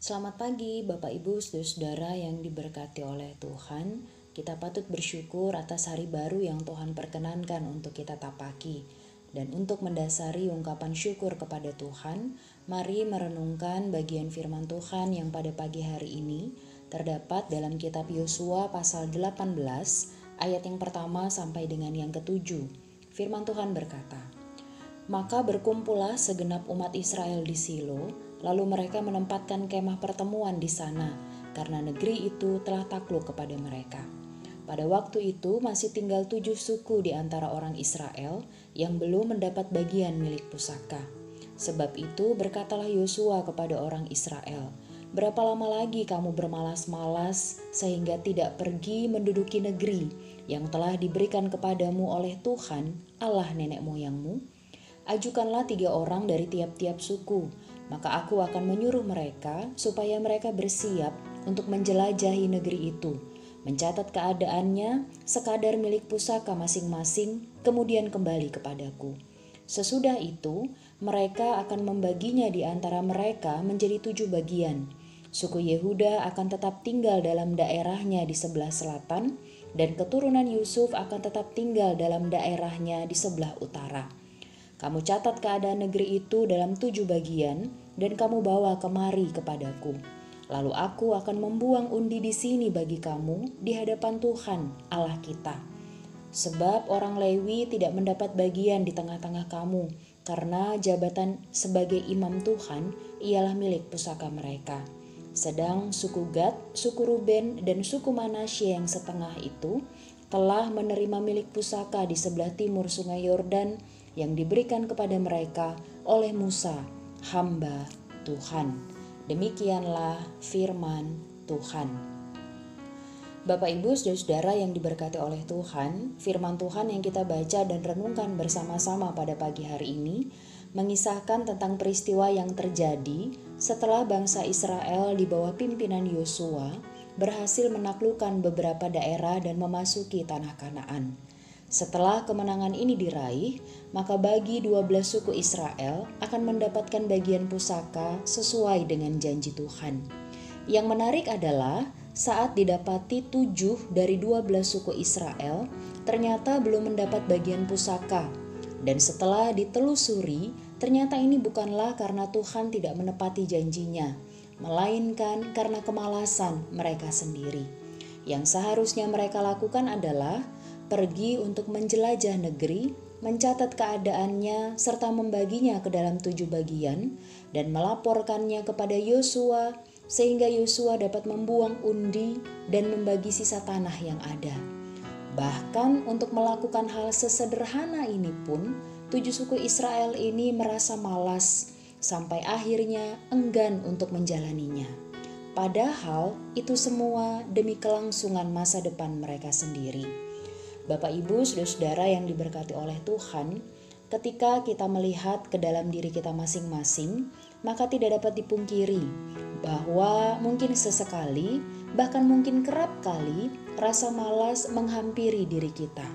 Selamat pagi Bapak Ibu Saudara yang diberkati oleh Tuhan. Kita patut bersyukur atas hari baru yang Tuhan perkenankan untuk kita tapaki. Dan untuk mendasari ungkapan syukur kepada Tuhan, mari merenungkan bagian firman Tuhan yang pada pagi hari ini terdapat dalam kitab Yosua pasal 18 ayat yang pertama sampai dengan yang ketujuh. Firman Tuhan berkata, "Maka berkumpullah segenap umat Israel di Silo, lalu mereka menempatkan kemah pertemuan di sana, karena negeri itu telah takluk kepada mereka. Pada waktu itu masih tinggal 7 suku di antara orang Israel yang belum mendapat bagian milik pusaka. Sebab itu berkatalah Yosua kepada orang Israel, 'Berapa lama lagi kamu bermalas-malas sehingga tidak pergi menduduki negeri yang telah diberikan kepadamu oleh Tuhan, Allah nenek moyangmu? Ajukanlah 3 orang dari tiap-tiap suku, maka aku akan menyuruh mereka supaya mereka bersiap untuk menjelajahi negeri itu, mencatat keadaannya sekadar milik pusaka masing-masing, kemudian kembali kepadaku. Sesudah itu, mereka akan membaginya di antara mereka menjadi 7 bagian. Suku Yehuda akan tetap tinggal dalam daerahnya di sebelah selatan, dan keturunan Yusuf akan tetap tinggal dalam daerahnya di sebelah utara. Kamu catat keadaan negeri itu dalam 7 bagian, dan kamu bawa kemari kepadaku. Lalu aku akan membuang undi di sini bagi kamu di hadapan Tuhan Allah kita. Sebab orang Lewi tidak mendapat bagian di tengah-tengah kamu, karena jabatan sebagai imam Tuhan ialah milik pusaka mereka. Sedang suku Gad, suku Ruben, dan suku Manasye yang setengah itu telah menerima milik pusaka di sebelah timur sungai Yordan yang diberikan kepada mereka oleh Musa, hamba Tuhan. Demikianlah firman Tuhan." Bapak Ibu Saudara yang diberkati oleh Tuhan, firman Tuhan yang kita baca dan renungkan bersama-sama pada pagi hari ini mengisahkan tentang peristiwa yang terjadi setelah bangsa Israel di bawah pimpinan Yosua berhasil menaklukkan beberapa daerah dan memasuki tanah Kanaan. Setelah kemenangan ini diraih, maka bagi 12 suku Israel akan mendapatkan bagian pusaka sesuai dengan janji Tuhan. Yang menarik adalah saat didapati 7 dari 12 suku Israel ternyata belum mendapat bagian pusaka. Dan setelah ditelusuri, ternyata ini bukanlah karena Tuhan tidak menepati janjinya, melainkan karena kemalasan mereka sendiri. Yang seharusnya mereka lakukan adalah pergi untuk menjelajah negeri, mencatat keadaannya, serta membaginya ke dalam 7 bagian, dan melaporkannya kepada Yosua, sehingga Yosua dapat membuang undi dan membagi sisa tanah yang ada. Bahkan untuk melakukan hal sesederhana ini pun, 7 suku Israel ini merasa malas, sampai akhirnya enggan untuk menjalaninya. Padahal itu semua demi kelangsungan masa depan mereka sendiri. Bapak Ibu Saudara yang diberkati oleh Tuhan, ketika kita melihat ke dalam diri kita masing-masing, maka tidak dapat dipungkiri bahwa mungkin sesekali, bahkan mungkin kerap kali, rasa malas menghampiri diri kita.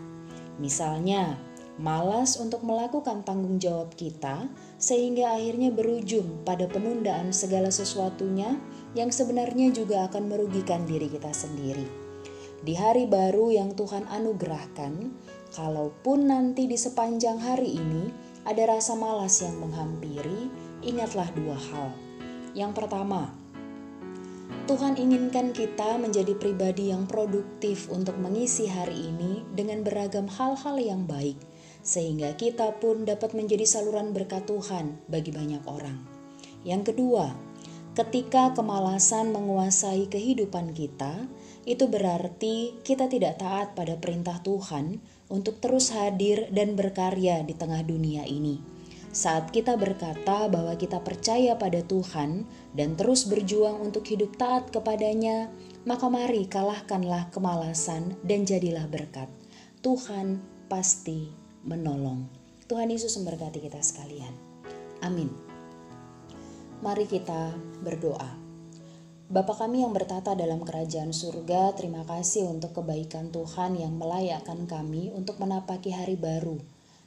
Misalnya, malas untuk melakukan tanggung jawab kita, sehingga akhirnya berujung pada penundaan segala sesuatunya yang sebenarnya juga akan merugikan diri kita sendiri. Di hari baru yang Tuhan anugerahkan, kalaupun nanti di sepanjang hari ini ada rasa malas yang menghampiri, ingatlah 2 hal. Yang pertama, Tuhan inginkan kita menjadi pribadi yang produktif untuk mengisi hari ini dengan beragam hal-hal yang baik, sehingga kita pun dapat menjadi saluran berkat Tuhan bagi banyak orang. Yang kedua, ketika kemalasan menguasai kehidupan kita, itu berarti kita tidak taat pada perintah Tuhan untuk terus hadir dan berkarya di tengah dunia ini. Saat kita berkata bahwa kita percaya pada Tuhan dan terus berjuang untuk hidup taat kepadanya, maka mari kalahkanlah kemalasan dan jadilah berkat. Tuhan pasti menolong. Tuhan Yesus memberkati kita sekalian. Amin. Mari kita berdoa. Bapa kami yang bertata dalam kerajaan surga, terima kasih untuk kebaikan Tuhan yang melayakkan kami untuk menapaki hari baru.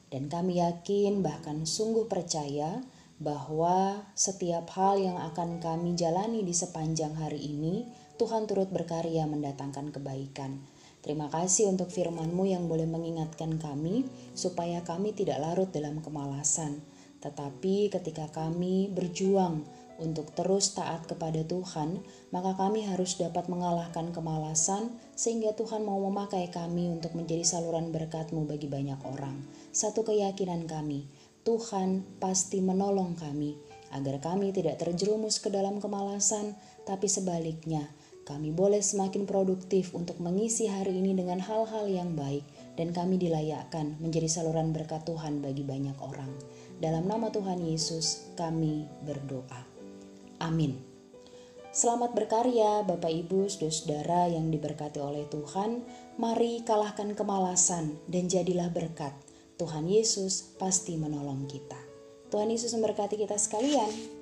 Dan kami yakin bahkan sungguh percaya bahwa setiap hal yang akan kami jalani di sepanjang hari ini, Tuhan turut berkarya mendatangkan kebaikan. Terima kasih untuk firman-Mu yang boleh mengingatkan kami supaya kami tidak larut dalam kemalasan. Tetapi ketika kami berjuang untuk terus taat kepada Tuhan, maka kami harus dapat mengalahkan kemalasan sehingga Tuhan mau memakai kami untuk menjadi saluran berkat-Mu bagi banyak orang. Satu keyakinan kami, Tuhan pasti menolong kami agar kami tidak terjerumus ke dalam kemalasan, tapi sebaliknya kami boleh semakin produktif untuk mengisi hari ini dengan hal-hal yang baik dan kami dilayakkan menjadi saluran berkat Tuhan bagi banyak orang. Dalam nama Tuhan Yesus kami berdoa. Amin. Selamat berkarya Bapak Ibu Saudara yang diberkati oleh Tuhan. Mari kalahkan kemalasan dan jadilah berkat. Tuhan Yesus pasti menolong kita. Tuhan Yesus memberkati kita sekalian.